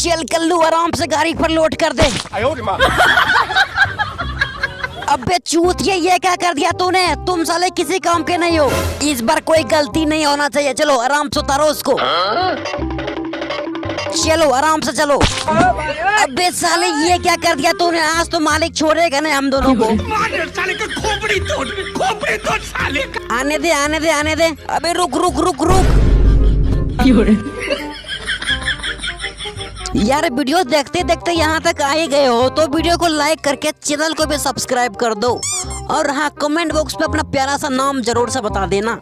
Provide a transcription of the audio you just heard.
चल कल्लू आराम से गाड़ी पर लोड कर दे। अबे चूतिया ये क्या कर दिया तूने? तुम साले किसी काम के नहीं हो। इस बार कोई गलती नहीं होना चाहिए। चलो आराम से उतारो उसको। चलो आराम से चलो। अबे साले ये क्या कर दिया तूने? आज तो मालिक छोड़ेगा नहीं हम दोनों को। साले का खोपड़ी तोड़ साले का। आने दे आने दे आने दे। अबे रुक रुक रुक रुक। यार वीडियो देखते देखते यहाँ तक आ ही गए हो तो वीडियो को लाइक करके चैनल को भी सब्सक्राइब कर दो। और हाँ, कमेंट बॉक्स पे अपना प्यारा सा नाम जरूर से बता देना।